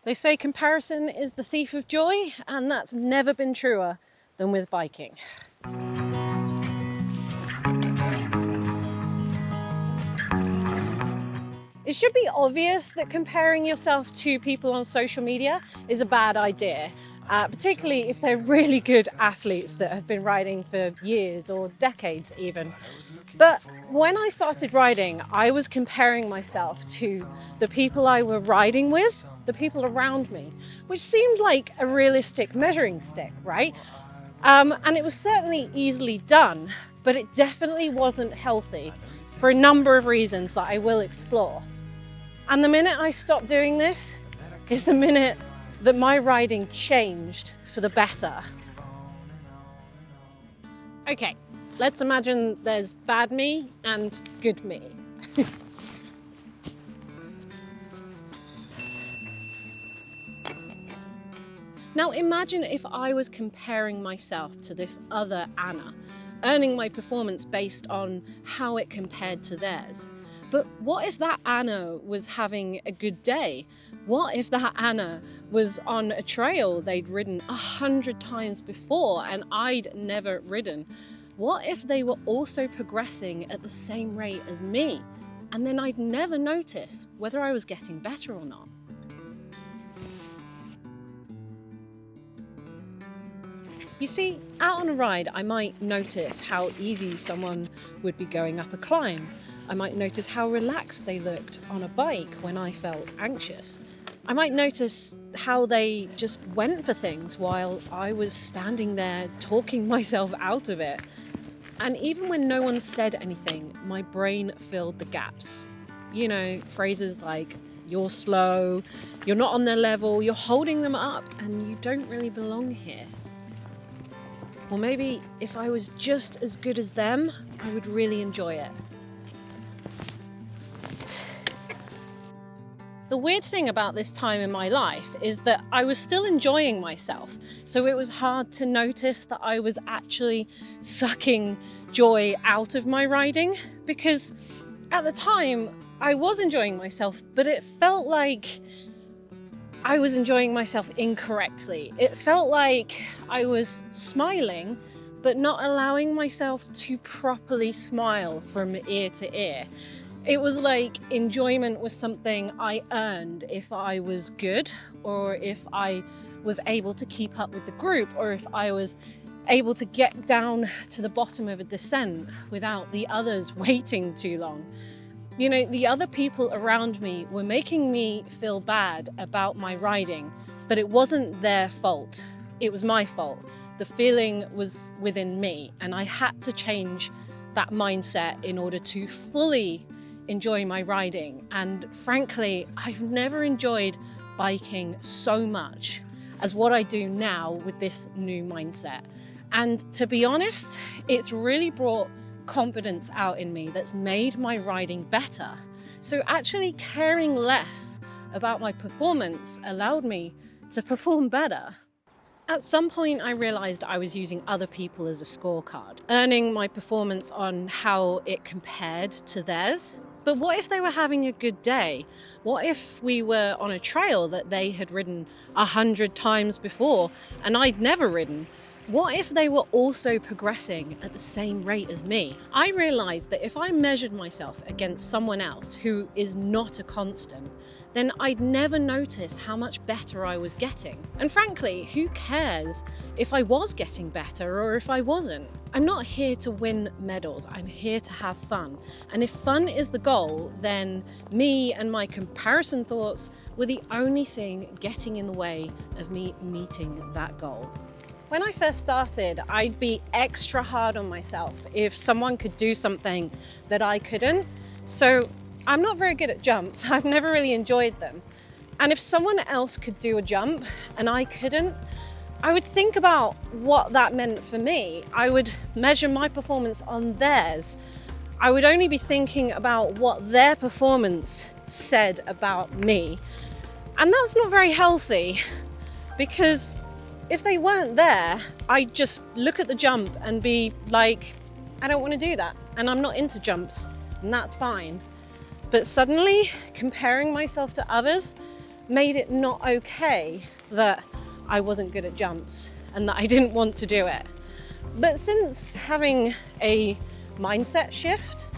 They say comparison is the thief of joy, and that's never been truer than with biking. It should be obvious that comparing yourself to people on social media is a bad idea, particularly if they're really good athletes that have been riding for years or decades even. But when I started riding, I was comparing myself to the people I were riding with, the people around me, which seemed like a realistic measuring stick, right? And it was certainly easily done, but it definitely wasn't healthy for a number of reasons that I will explore. And the minute I stopped doing this is the minute that my riding changed for the better. Okay, let's imagine there's bad me and good me. Now imagine if I was comparing myself to this other Anna, earning my performance based on how it compared to theirs. But what if that Anna was having a good day? What if that Anna was on a trail they'd ridden 100 times before and I'd never ridden? What if they were also progressing at the same rate as me? And then I'd never notice whether I was getting better or not. You see, out on a ride, I might notice how easy someone would be going up a climb. I might notice how relaxed they looked on a bike when I felt anxious. I might notice how they just went for things while I was standing there talking myself out of it. And even when no one said anything, my brain filled the gaps. You know, phrases like, you're slow, you're not on their level, you're holding them up, and you don't really belong here. Or maybe if I was just as good as them, I would really enjoy it. The weird thing about this time in my life is that I was still enjoying myself, so it was hard to notice that I was actually sucking joy out of my riding, because at the time I was enjoying myself, but it felt like I was enjoying myself incorrectly. It felt like I was smiling, but not allowing myself to properly smile from ear to ear. It was like enjoyment was something I earned if I was good, or if I was able to keep up with the group, or if I was able to get down to the bottom of a descent without the others waiting too long. You know, the other people around me were making me feel bad about my riding, but it wasn't their fault. It was my fault. The feeling was within me, and I had to change that mindset in order to fully enjoy my riding. And frankly, I've never enjoyed biking so much as what I do now with this new mindset. And to be honest, it's really brought confidence out in me that's made my riding better. So actually caring less about my performance allowed me to perform better. At some point I realized I was using other people as a scorecard, earning my performance on how it compared to theirs. But what if they were having a good day? What if we were on a trail that they had ridden 100 times before and I'd never ridden? What if they were also progressing at the same rate as me? I realized that if I measured myself against someone else who is not a constant, then I'd never notice how much better I was getting. And frankly, who cares if I was getting better or if I wasn't? I'm not here to win medals, I'm here to have fun. And if fun is the goal, then me and my comparison thoughts were the only thing getting in the way of me meeting that goal. When I first started, I'd be extra hard on myself if someone could do something that I couldn't. So I'm not very good at jumps. I've never really enjoyed them. And if someone else could do a jump and I couldn't, I would think about what that meant for me. I would measure my performance on theirs. I would only be thinking about what their performance said about me. And that's not very healthy, because if they weren't there, I'd just look at the jump and be like, I don't want to do that, and I'm not into jumps, and that's fine. But suddenly, comparing myself to others made it not okay that I wasn't good at jumps and that I didn't want to do it. But since having a mindset shift,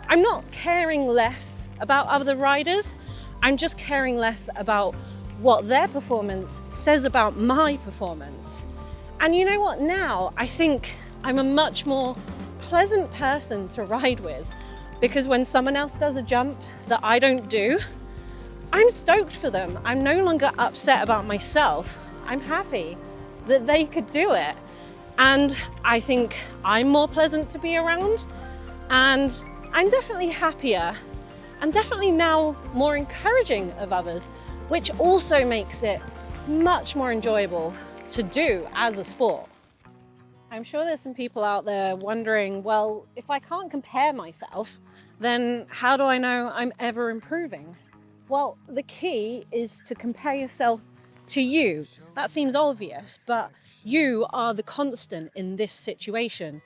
I'm not caring less about other riders. I'm just caring less about what their performance says about my performance. And you know what? Now I think I'm a much more pleasant person to ride with, because when someone else does a jump that I don't do, I'm stoked for them. I'm no longer upset about myself. I'm happy that they could do it. And I think I'm more pleasant to be around, and I'm definitely happier and definitely now more encouraging of others, which also makes it much more enjoyable to do as a sport. I'm sure there's some people out there wondering, well, if I can't compare myself, then how do I know I'm ever improving? Well, the key is to compare yourself to you. That seems obvious, but you are the constant in this situation.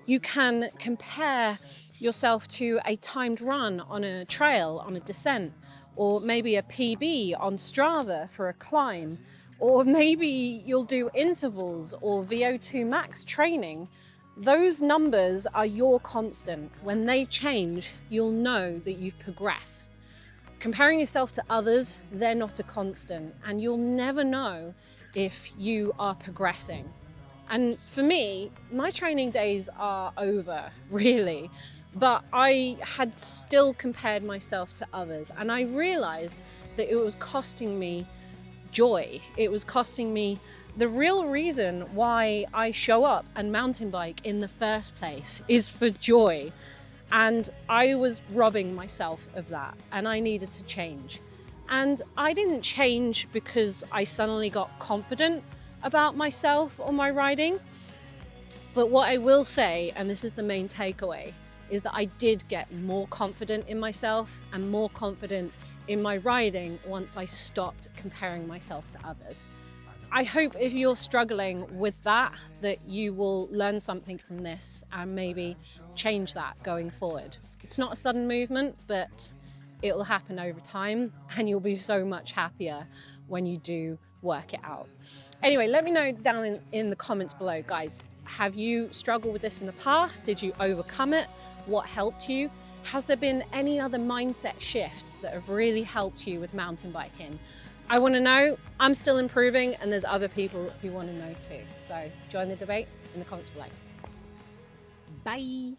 You can compare yourself to a timed run on a trail, on a descent, or maybe a PB on Strava for a climb, or maybe you'll do intervals or VO2 max training. Those numbers are your constant. When they change, you'll know that you've progressed. Comparing yourself to others, they're not a constant, and you'll never know if you are progressing. And for me, my training days are over, really, but I had still compared myself to others, and I realized that it was costing me joy. It was costing me the real reason why I show up and mountain bike in the first place is for joy. And I was robbing myself of that, and I needed to change. And I didn't change because I suddenly got confident about myself or my riding. But what I will say, and this is the main takeaway, is that I did get more confident in myself and more confident in my riding once I stopped comparing myself to others. I hope if you're struggling with that you will learn something from this and maybe change that going forward. It's not a sudden movement, but it will happen over time, and you'll be so much happier when you do work it out. Anyway, let me know down in the comments below, guys. Have you struggled with this in the past? Did you overcome it? What helped you? Has there been any other mindset shifts that have really helped you with mountain biking? I want to know. I'm still improving, and there's other people who want to know too. So join the debate in the comments below. Bye.